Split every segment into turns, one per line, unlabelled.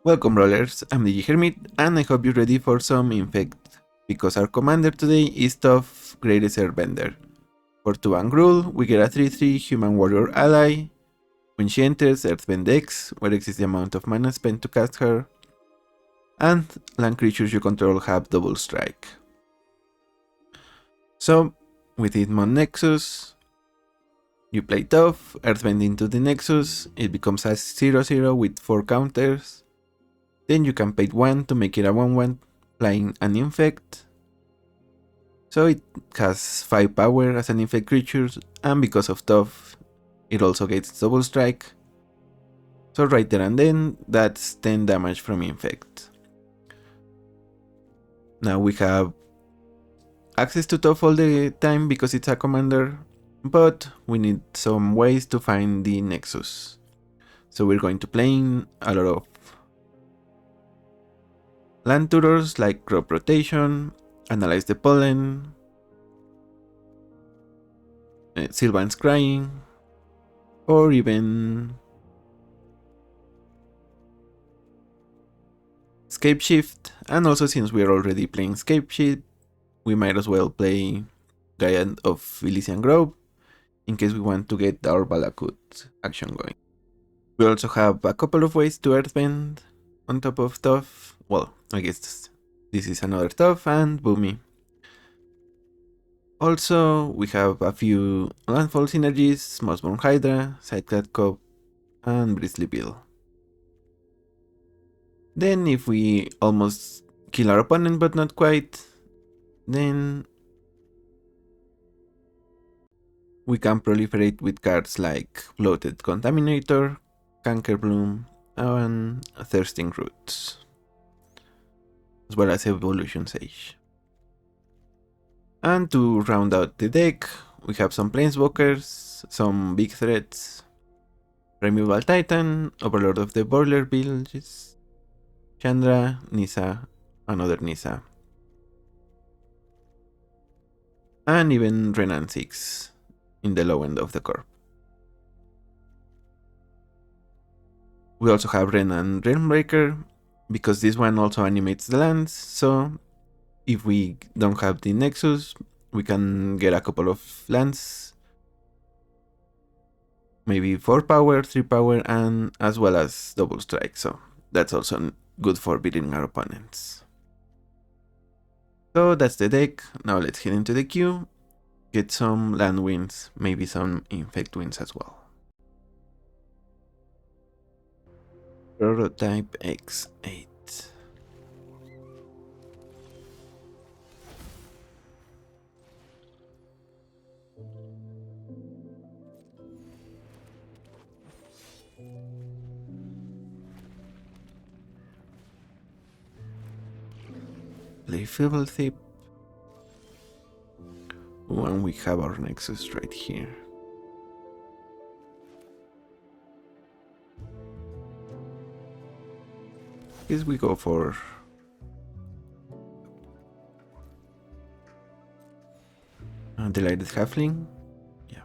Welcome Rollers, I'm the Hermit and I hope you're ready for some Infect, because our commander today is Toph, greatest Airbender. For 2 and Gruul, we get a 3/3 human warrior ally. When she enters, Earthbend X, where X is the amount of mana spent to cast her, and land creatures you control have double strike. So, with Midrange Nexus, you play Toph, Earthbend into the Nexus, it becomes a 0/0 with 4 counters. Then you can pay 1 to make it a 1/1, flying an Infect. So it has 5 power as an Infect creature, and because of Toph, it also gets double strike. So right there and then, that's 10 damage from Infect. Now we have access to Toph all the time because it's a commander, but we need some ways to find the Nexus. So we're going to play a lot of land tutors like crop rotation, analyze the pollen, Sylvan's Crying, or even Scape Shift. And also, since we're already playing Scape Shift, we might as well play Giant of Elysian Grove in case we want to get our Valakut action going. We also have a couple of ways to Earthbend on top of Toph. Well, I guess this is another Toph and Boomy. Also, we have a few landfall synergies, Mossborn Hydra, Sidecat Cop, and Bristly Bill. Then if we almost kill our opponent but not quite, then we can proliferate with cards like Bloated Contaminator, Cankerbloom, and Thirsting Roots, as well as Evolution Sage. And to round out the deck, we have some Planeswalkers, some big threats, Primeval Titan, Overlord of the Boiler Villages, Chandra, Nissa, another Nissa, and even Renan 6 in the low end of the curve. We also have Renan Realmbreaker, because this one also animates the lands, so if we don't have the Nexus, we can get a couple of lands, maybe 4 power, 3 power, and as well as double strike, so that's also good for beating our opponents. So that's the deck. Now let's head into the queue, get some land wins, maybe some Infect wins as well. Prototype X8. Play Feeble Tip. And we have our Nexus right here. Guess we go for Delighted Halfling. Yeah.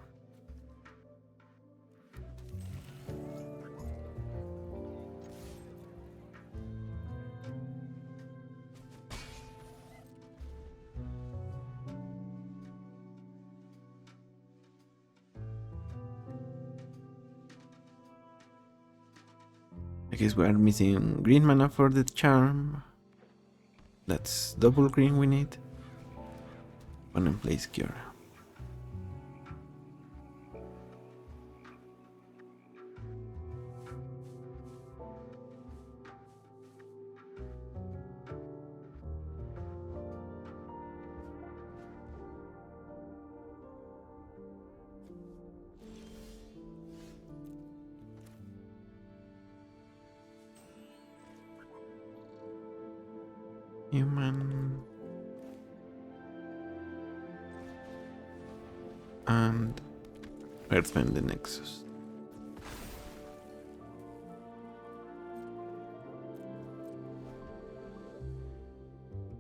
I guess we are missing green mana for the charm. That's double green we need. One and play Cure. Human and Earthbend the Nexus.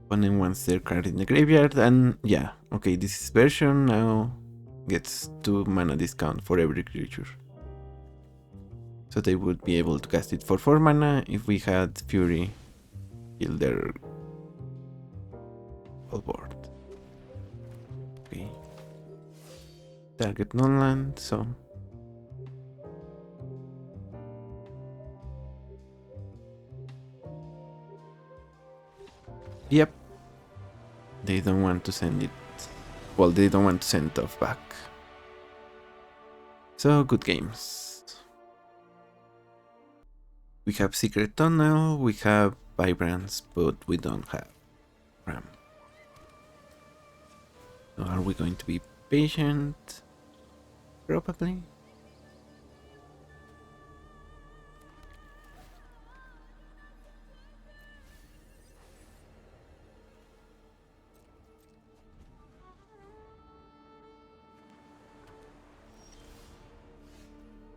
Opponent wants their card in the graveyard, and yeah, okay, this version now gets 2 mana discount for every creature. So they would be able to cast it for 4 mana if we had Fury kill their whole board. Okay. Target non-land, so... Yep. They don't want to send it... Well, they don't want to send Toph back. So, good games. We have Secret Tunnel, we have Vibrance, but we don't have Ram. So are we going to be patient? Probably.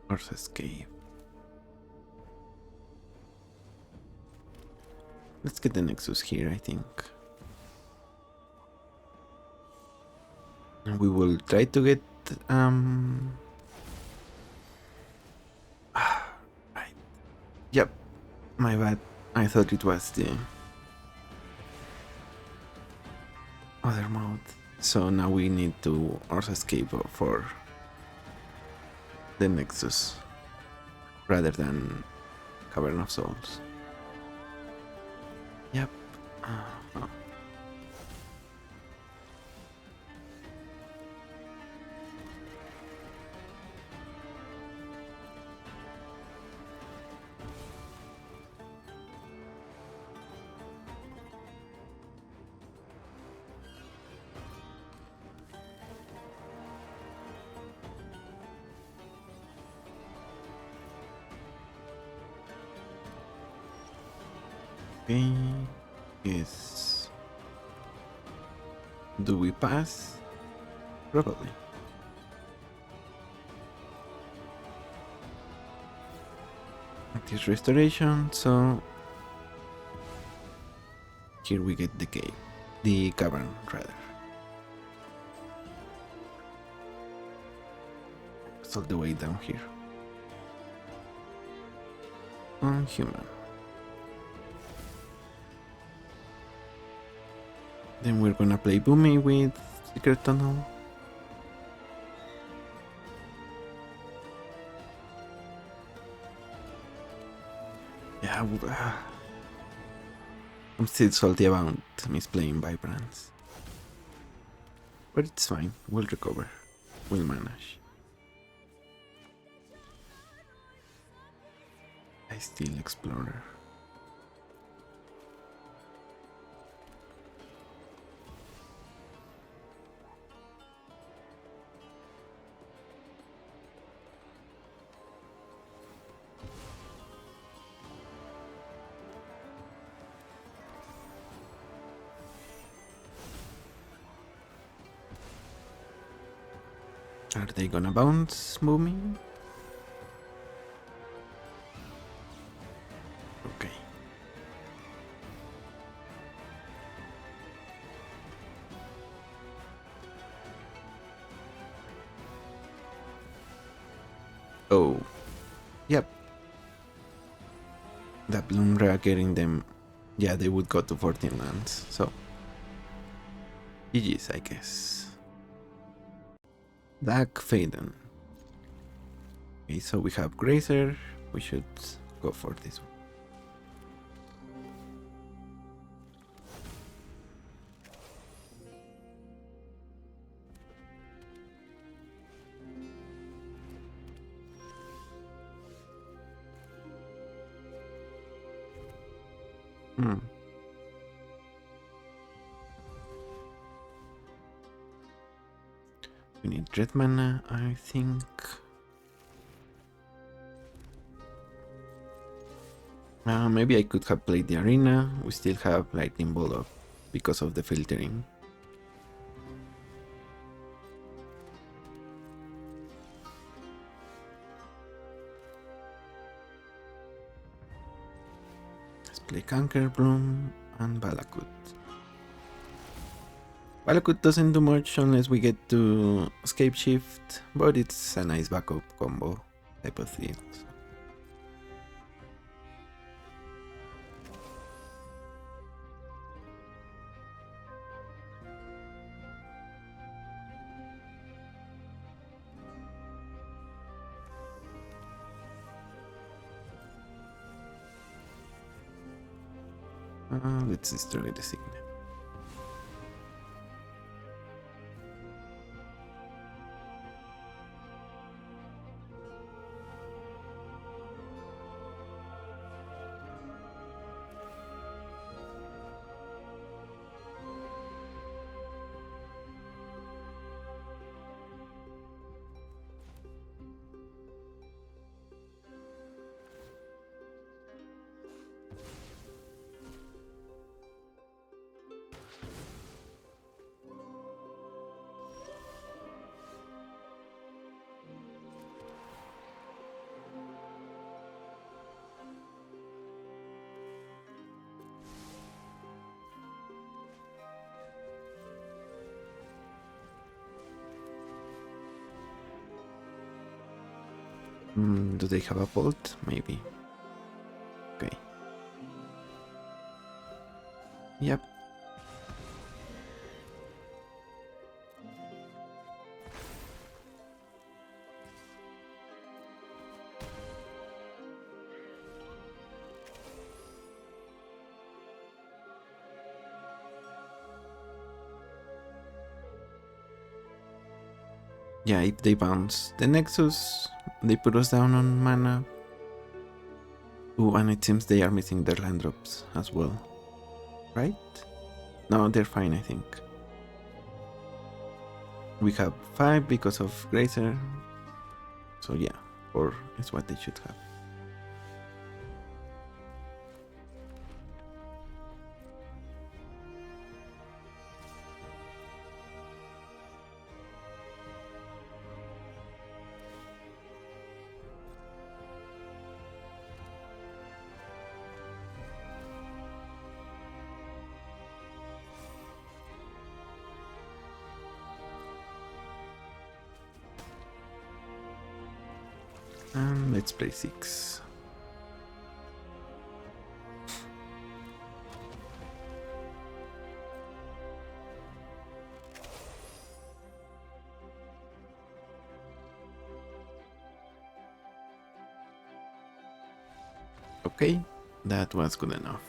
Or escape. Let's get the Nexus here, I think. And we will try to get right. Yep. My bad. I thought it was the other mode. So now we need to Earth escape for the Nexus rather than Cavern of Souls. Yep. Oh. Okay, yes. Do we pass? Probably. It is restoration, so here we get the cave, the cavern rather. It's all the way down here. Human. Then we're gonna play Boomy with Secret Tunnel. Yeah, I'm still salty about misplaying Vibrance. But it's fine, we'll recover. We'll manage. I still Explorer. Are they gonna bounce moving? Okay. Oh. Yep. That Bloomra getting them. Yeah, they would go to 14 lands, so. GG's, I guess. Black Faden. Okay, so we have Grazer. We should go for this one. We need red mana, I think. Maybe I could have played the arena. We still have lightning bolt up because of the filtering. Let's play Conquer Bloom and Balakut. Balakut doesn't do much unless we get to Escape Shift, but it's a nice backup combo type of thing. So. Let's destroy the signal. Do they have a bolt? Maybe. Okay. Yep. Yeah, if they bounce the Nexus, they put us down on mana. Ooh, and it seems they are missing their land drops as well. Right? No, they're fine, I think. We have 5 because of Grazer. So yeah, 4 is what they should have. And let's play 6. Okay, that was good enough.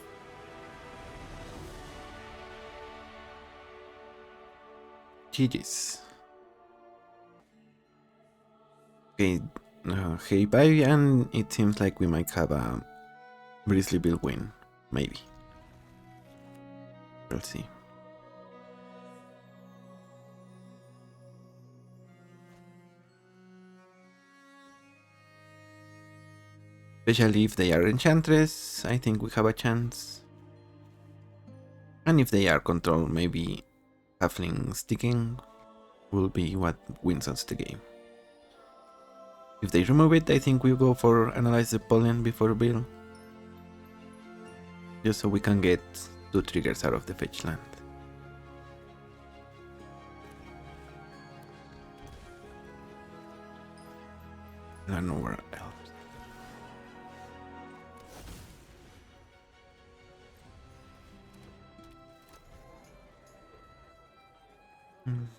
GG's. Okay, hey bye, and it seems like we might have a Brisley Bill win. Maybe. We'll see. Especially if they are Enchantress, I think we have a chance. And if they are Control, maybe Halfling Sticking will be what wins us the game. If they remove it, I think we'll go for Analyze the Pollen before Bill. Just so we can get 2 triggers out of the fetch land. And nowhere else.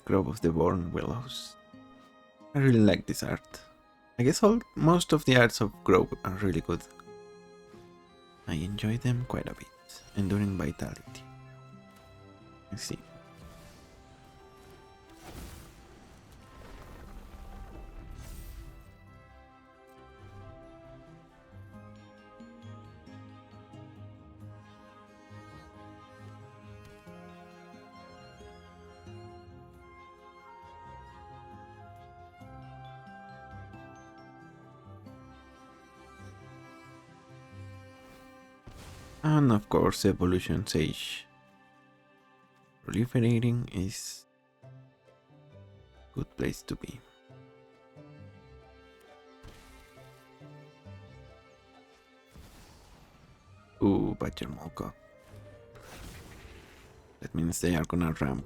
Grove of the Born Willows. I really like this art. I guess most of the arts of Grove are really good. I enjoy them quite a bit. Enduring Vitality. Let's see. And of course, Evolution Sage. Proliferating is a good place to be. Ooh, Badger Molka. That means they are gonna ramp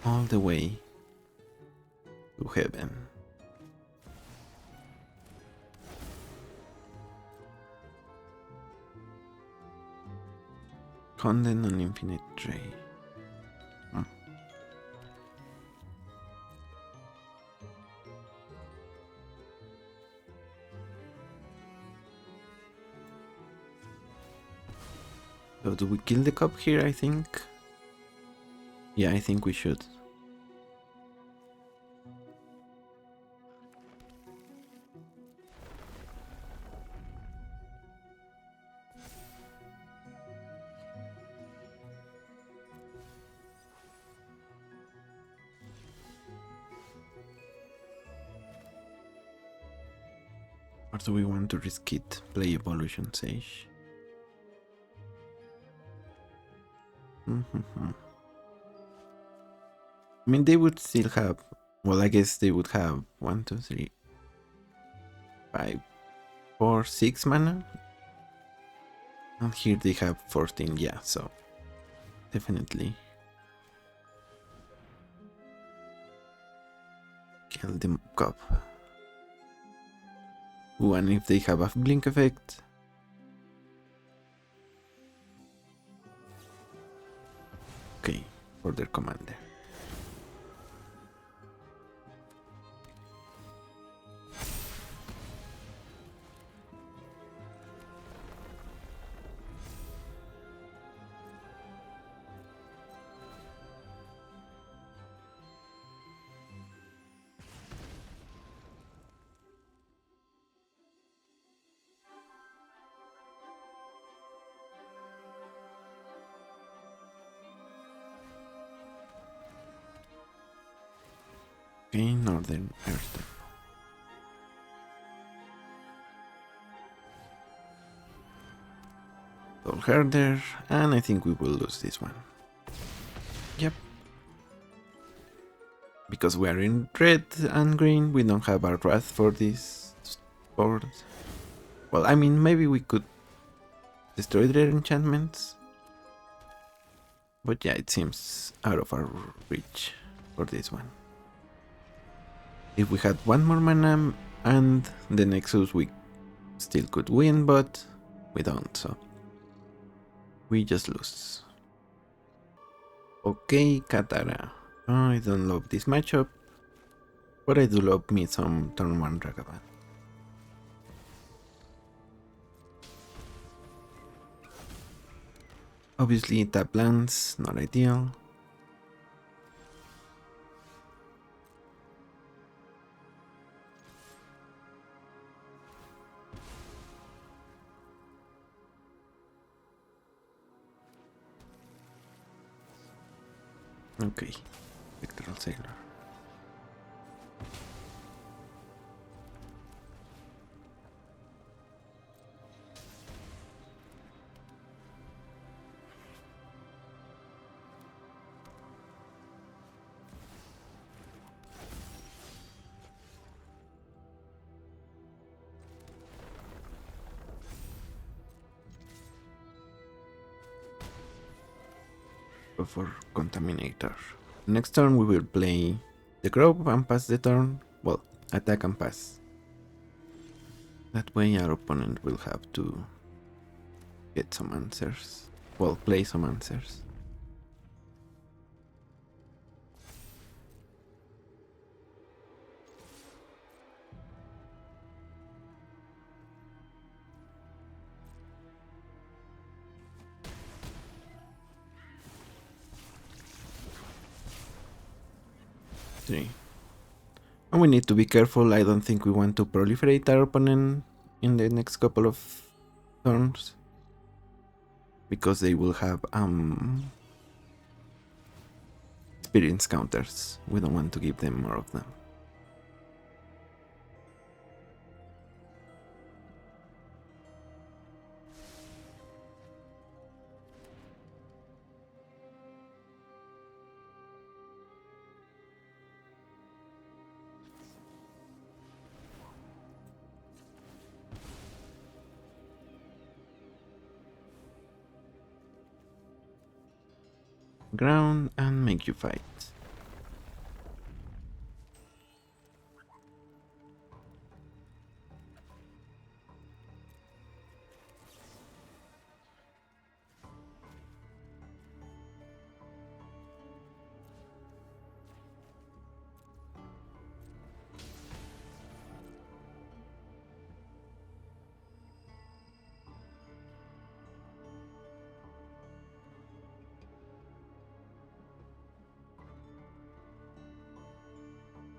all the way to heaven. Condemn an Infinite Ray. So do we kill the cop here, I think? Yeah, I think we should. Or do we want to risk it? Play Evolution Sage. I mean, they would still have... Well, I guess they would have 1, 2, 3, 5, 4, 6 mana. And here they have 14, yeah, so... Definitely. Kill the cop. Ooh, and if they have a blink effect... Okay, for their commander. Okay, Northern Earth. Soul Herder, and I think we will lose this one. Yep. Because we are in red and green, we don't have our wrath for this board. Well, I mean, maybe we could destroy their enchantments. But yeah, it seems out of our reach for this one. If we had one more mana and the Nexus, we still could win, but we don't, so we just lose. Okay, Katara. I don't love this matchup, but I do love me some turn 1 Ragavan. Obviously, tap lands, not ideal. Okay, Spectral Sailor. Go for Contaminator. Next turn we will play the Grove and pass the turn. Well, attack and pass. That way our opponent will have to get some answers. Well, play some answers. Three. And we need to be careful. I don't think we want to proliferate our opponent in the next couple of turns, because they will have experience counters. We don't want to give them more of them. Ground and make you fight.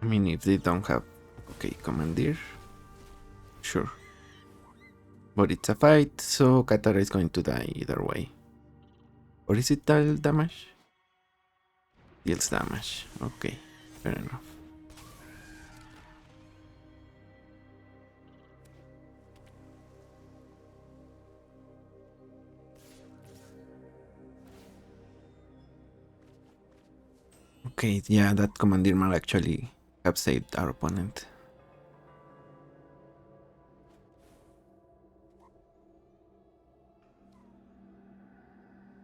mean, if they don't have... Okay, Commandeer. Sure. But it's a fight, so Katara is going to die either way. Or is it deal damage? Deals damage. Okay, fair enough. Okay, yeah, that Commandeer might actually have saved our opponent.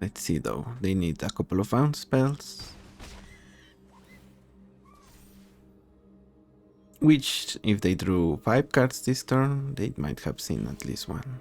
Let's see though, they need a couple of bounce spells. Which, if they drew 5 cards this turn, they might have seen at least one.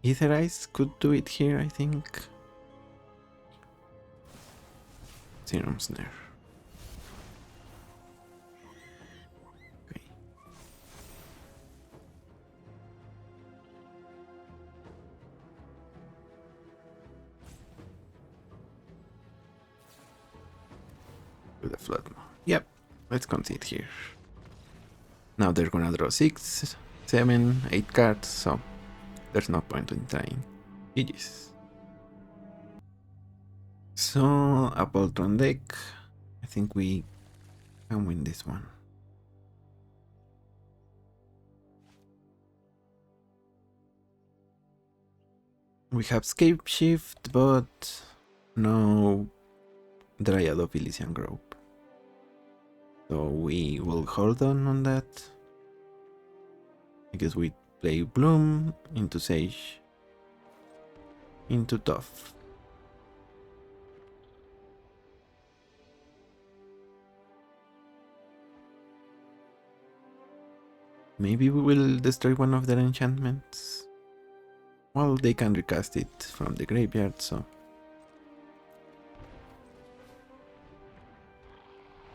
Ether Eyes could do it here, I think. Serum Snare. Okay. With a flood. Yep, let's concede here. Now they're gonna draw 6, 7, 8 cards, so there's no point in trying. GG's. So, a Voltron deck. I think we can win this one. We have Scape Shift, but no Dryad of Elysian Grove. So we will hold on that. I guess we play Bloom into Sage, into Toph. Maybe we will destroy one of their enchantments. Well, they can recast it from the graveyard, so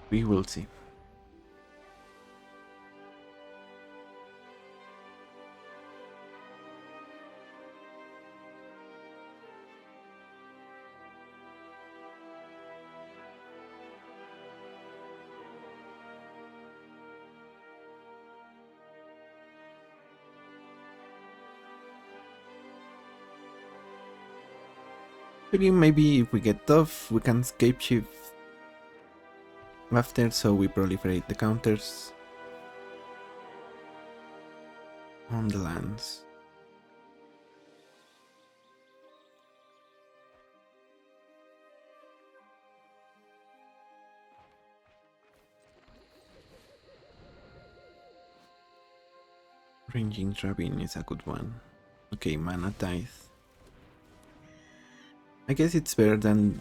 we will see. Maybe if we get Toph, we can Scape Shift after, so we proliferate the counters on the lands. Ranging Ravine is a good one. Okay, Mana Tithe. I guess it's better than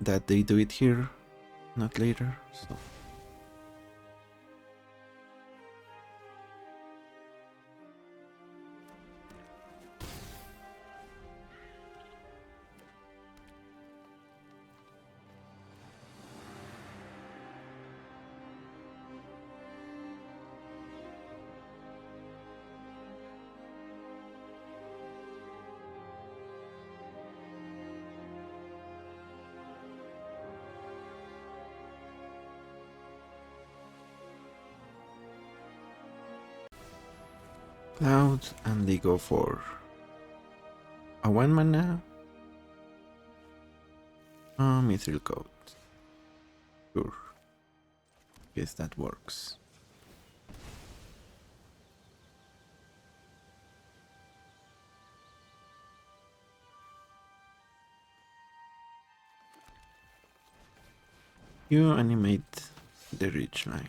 that they do it here, not later, so... Cloud, and they go for a 1 mana Mithril Coat. Sure. Guess that works. You animate the ridge line.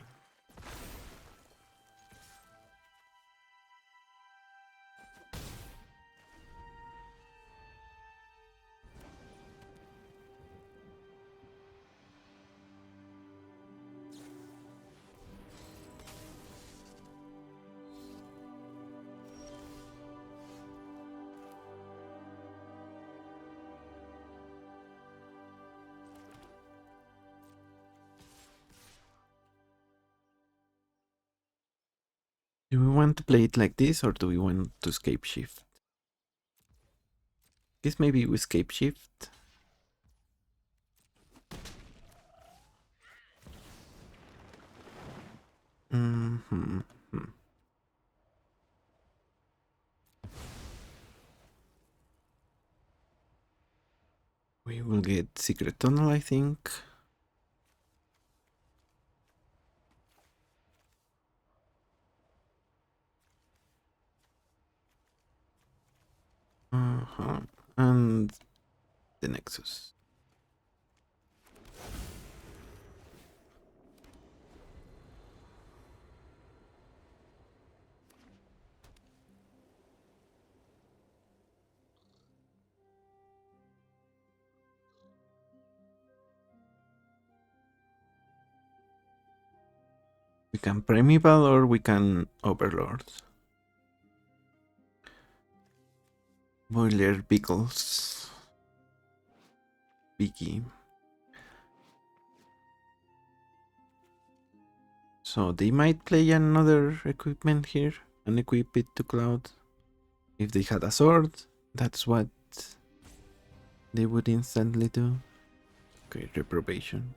Do we want to play it like this, or do we want to escape shift? Guess maybe we escape shift. We will get Secret Tunnel, I think. And the Nexus. We can Primeval or we can Overlord. Boiler Pickles. Biggie. So they might play another equipment here and equip it to Cloud. If they had a sword, that's what they would instantly do. Okay, Reprobation.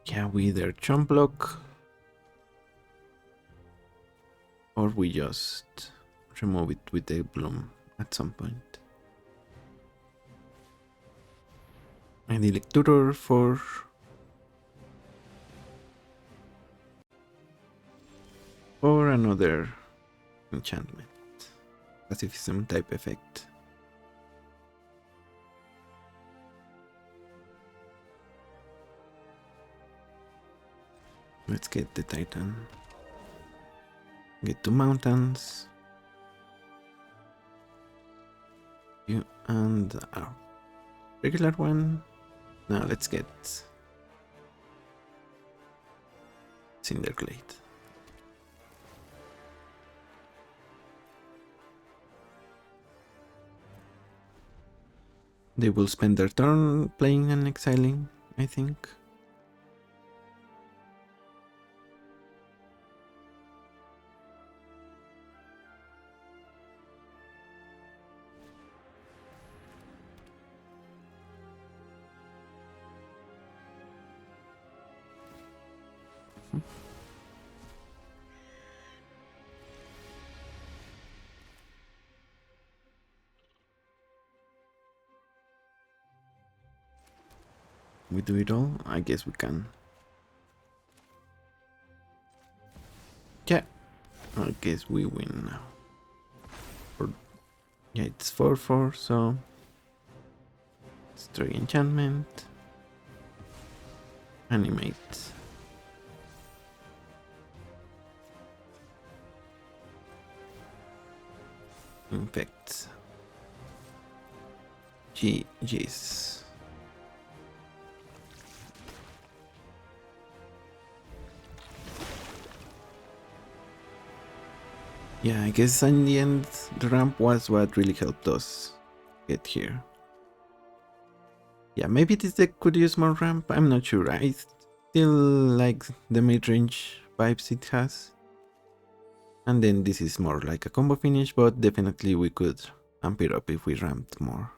Yeah, we either chump block or we just remove it with the bloom at some point. Idyllic Tutor for another enchantment. Pacifism type effect. Let's get the Titan. Get 2 mountains. You and our regular one. Now let's get Cinderglade. They will spend their turn playing and exiling, I think. We do it all? I guess we can. Yeah, I guess we win now. Yeah, it's 4-4, so it's 3 enchantment. Animate. Infect. GG's. Yeah, I guess in the end, the ramp was what really helped us get here. Yeah, maybe this deck could use more ramp, I'm not sure. I still like the mid-range vibes it has. And then this is more like a combo finish, but definitely we could amp it up if we ramped more.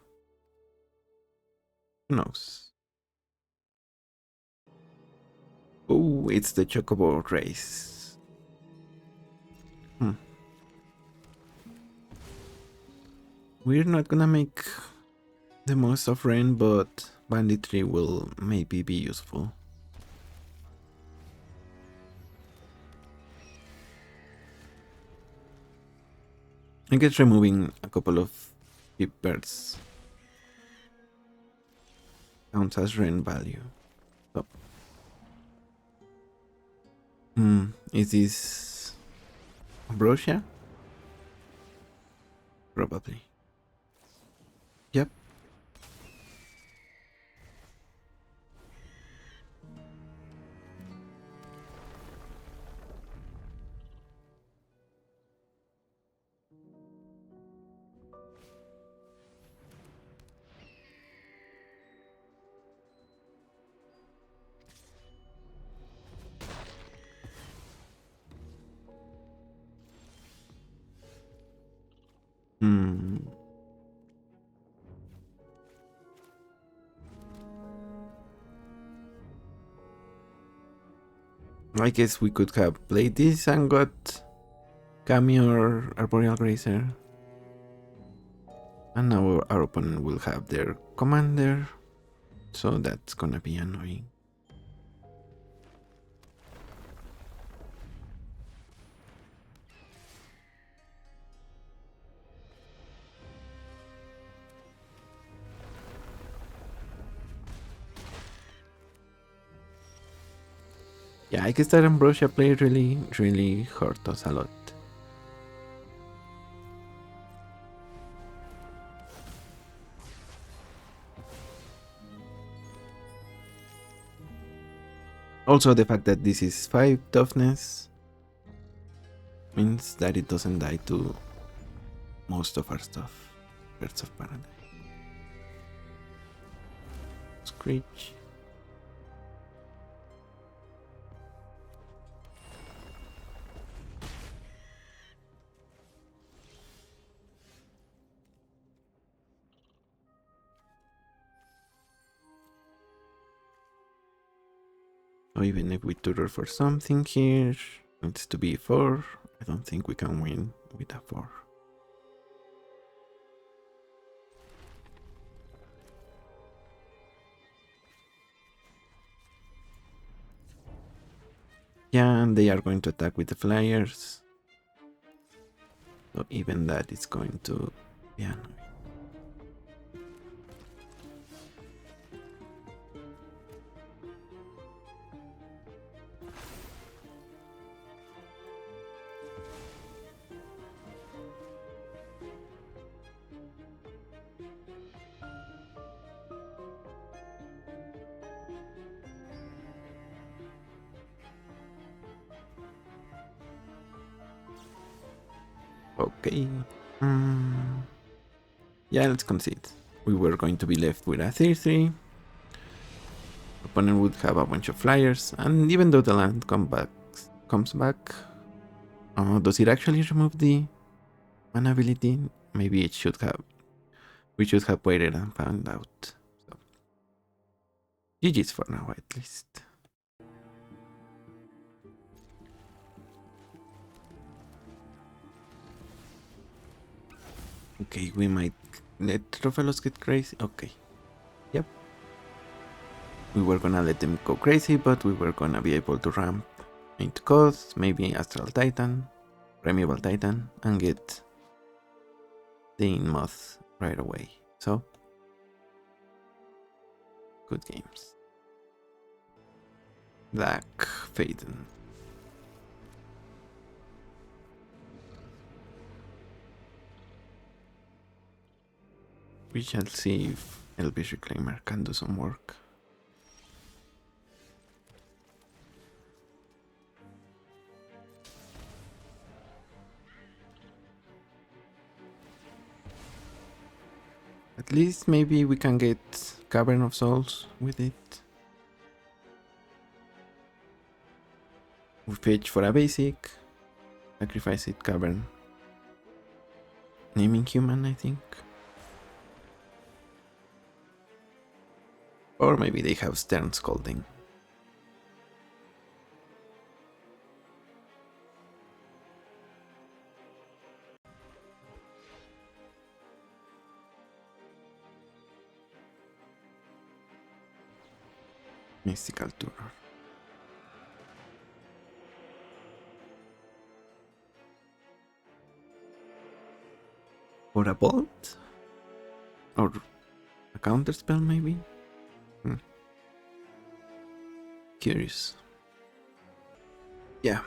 Who knows? Oh, it's the Chocobo race. We're not gonna make the most of rain, but banditry will maybe be useful. I guess removing a couple of keepers counts as rent value. So, is this Ambrosia? Probably. Yep. I guess we could have played this and got Kami or Arboreal Grazer. And now our opponent will have their commander. So that's gonna be annoying. Yeah, I guess that Ambrosia play really hurt us a lot. Also, the fact that this is 5 toughness means that it doesn't die to most of our stuff. Birds of Paradise. Screech. Or even if we tutor for something here, needs to be 4. I don't think we can win with a 4. Yeah, and they are going to attack with the flyers. So even that is going to be annoying. Okay. Yeah, let's concede. We were going to be left with a 3-3. Opponent would have a bunch of flyers, and even though the land comes back, does it actually remove the mana ability? Maybe it should have. We should have waited and found out. So, GG's for now, at least. Okay, we might let Trofelos get crazy. Okay. Yep. We were gonna let them go crazy, but we were gonna be able to ramp into cost, maybe Astral Titan, Primeval Titan, and get the Moth right away. So, good games. Black Faden. We shall see if Elvish Reclaimer can do some work. At least maybe we can get Cavern of Souls with it. We fetch for a basic, sacrifice it, Cavern. Naming Human, I think. Or maybe they have Stern Scolding. Mystical Tutor. Or a bolt? Or a counter spell maybe? Curious. Yeah,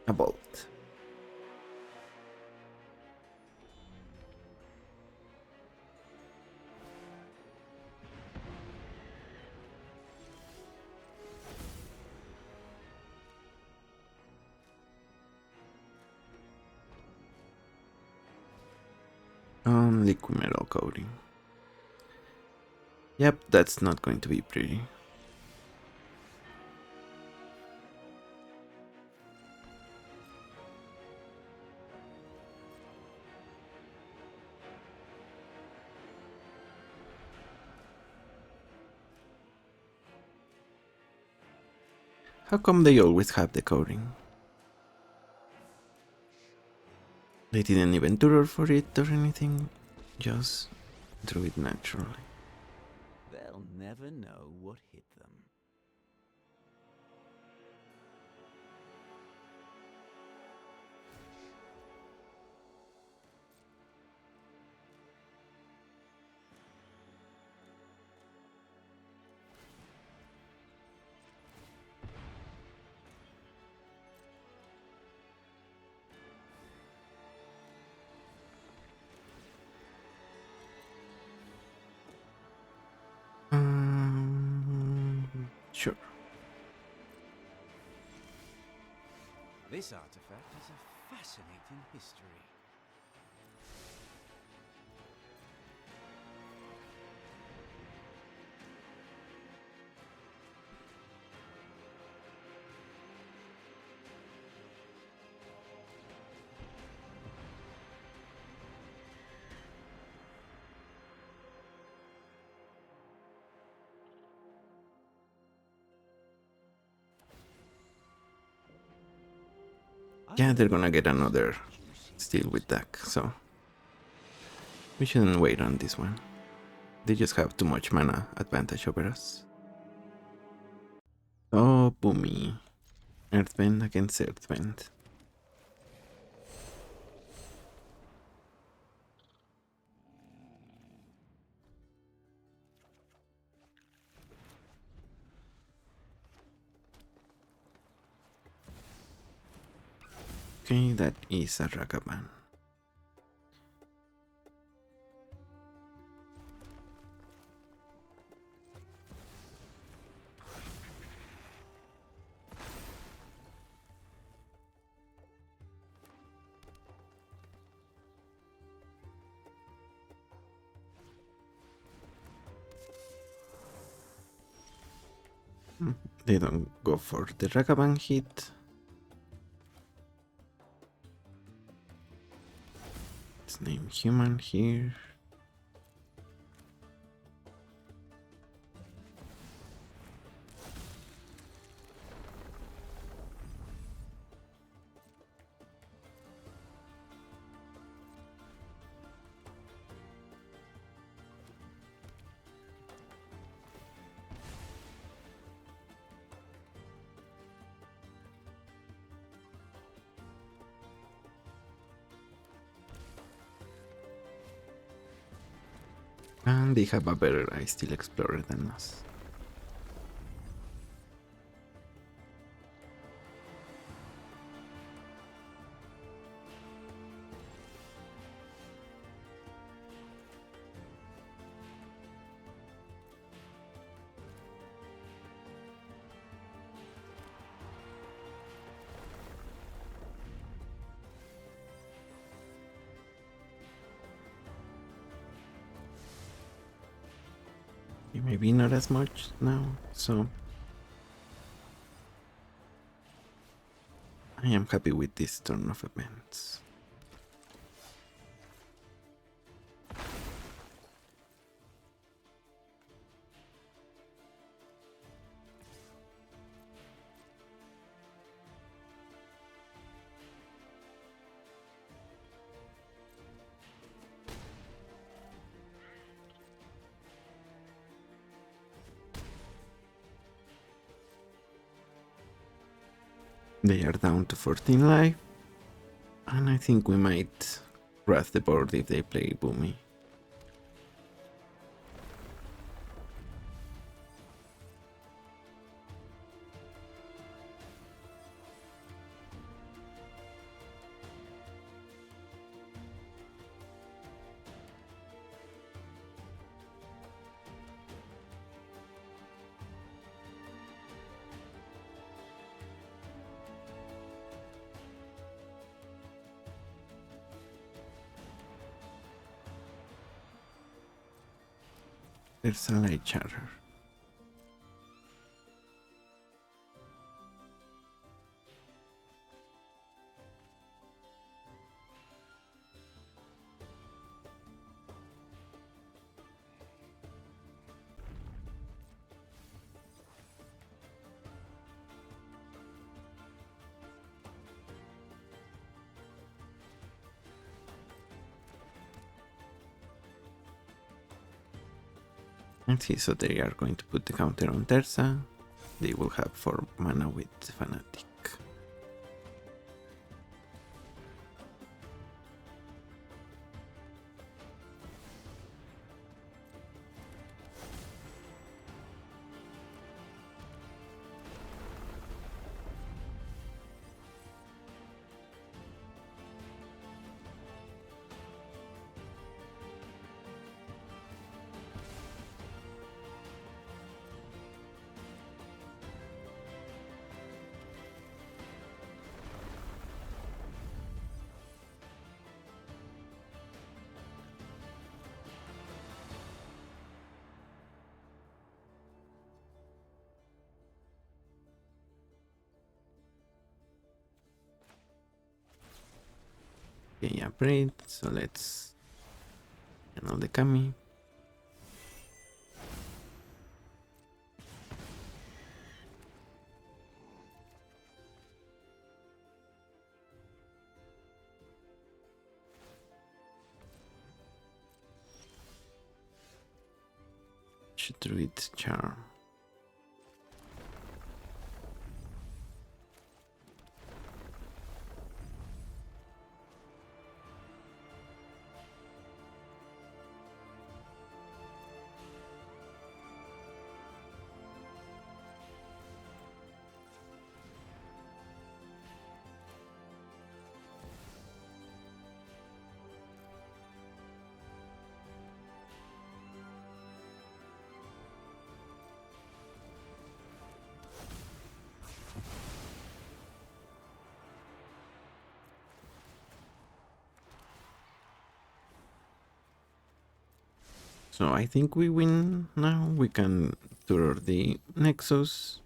a bolt. Liquid metal coating. Yep, that's not going to be pretty. How come they always have the coating? They didn't even tutor for it or anything, just drew it naturally.
They'll never know what hit them.
Sure.
This artifact has a fascinating history.
Yeah, they're gonna get another steel with deck, so we shouldn't wait on this one. They just have too much mana advantage over us. Oh, boomy. Earthbend against Earthbend. Okay, that is a Ragavan. They don't go for the Ragavan hit. Let's name human here. And they have a better Steel Explorer than us. Maybe not as much now, so I am happy with this turn of events. They are down to 14 life, and I think we might wrath the board if they play Boomy. There's a light charter. Let's see, so they are going to put the counter on Terza. They will have 4 mana with Fanatic. Okay, upgrade, so let's channel the Kami. Druid Charm. So I think we win now. We can tutor the Nexus,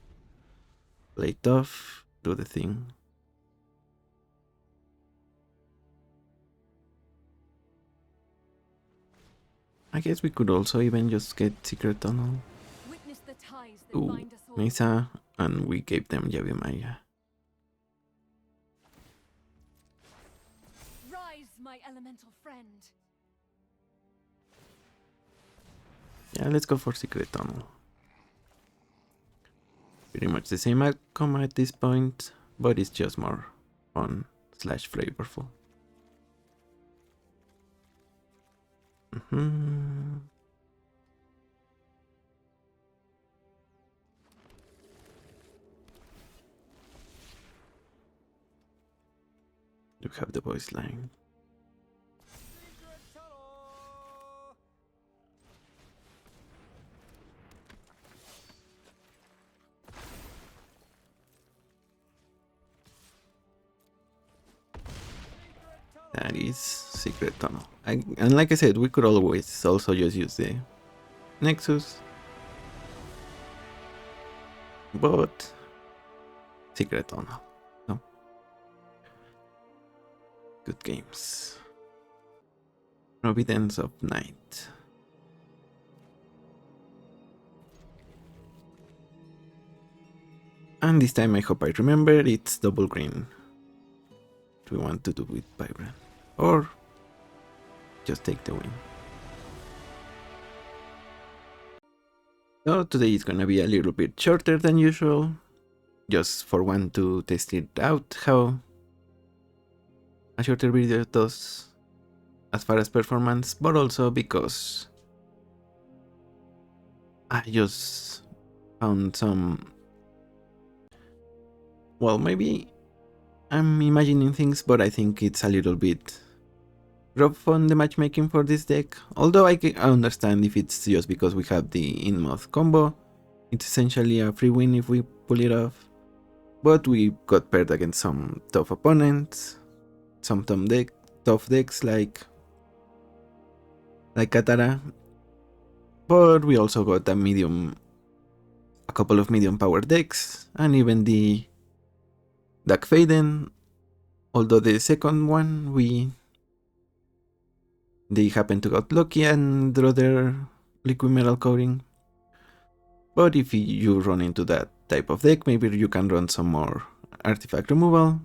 play Toph, do the thing. I guess we could also even just get Secret Tunnel to Mesa, and we gave them Yavimaya.
Rise, my elemental friend.
Yeah, let's go for Secret Tunnel. Pretty much the same outcome at this point, but it's just more fun / flavorful. You have the voice line. That is Secret Tunnel. And like I said, we could always also just use the Nexus. But Secret Tunnel. No? Good games. Providence of Night. And this time I hope I remember it's double green. Do we want to do with Vibrant? Or just take the win? So today is gonna be a little bit shorter than usual. Just for one to test it out how a shorter video does. as far as performance, but also because I just found some... Well, maybe I'm imagining things, but I think it's a little bit rough on the matchmaking for this deck. Although I understand if it's just because we have the in-moth combo. It's essentially a free win if we pull it off. But we got paired against some tough opponents, some tough decks like Katara. But we also got a couple of medium power decks, and even the Dark Faden. Although the second one they happen to got lucky and draw their liquid metal coating. But if you run into that type of deck, maybe you can run some more artifact removal.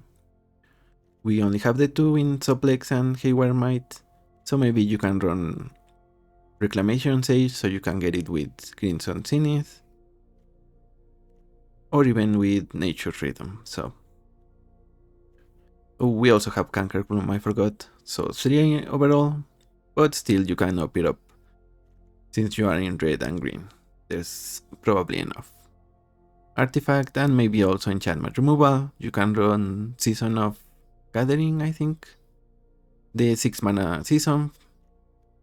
We only have the two in Suplex and Haywire Might, so maybe you can run Reclamation Sage so you can get it with Crimson Zenith, or even with Nature's Rhythm. So we also have Canker Plume, I forgot, so 3 overall, but still you can up it up. Since you are in red and green, there's probably enough. Artifact and maybe also enchantment removal. You can run Season of Gathering, I think. The 6 mana Season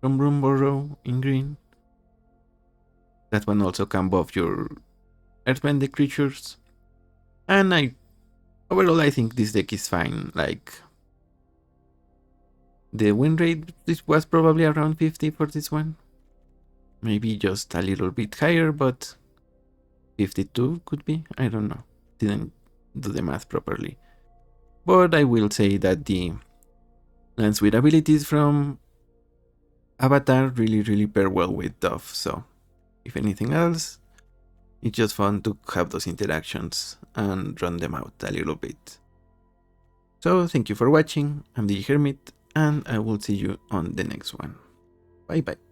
from Broomburrow in green. That one also can buff your Earthbender creatures. And overall I think this deck is fine. Like, the win rate this was probably around 50 for this one. Maybe just a little bit higher, but 52 could be, I don't know. Didn't do the math properly. But I will say that the lands with abilities from Avatar really pair well with Toph, so if anything else, it's just fun to have those interactions and run them out a little bit. So thank you for watching, I'm the Hermit, and I will see you on the next one. Bye bye.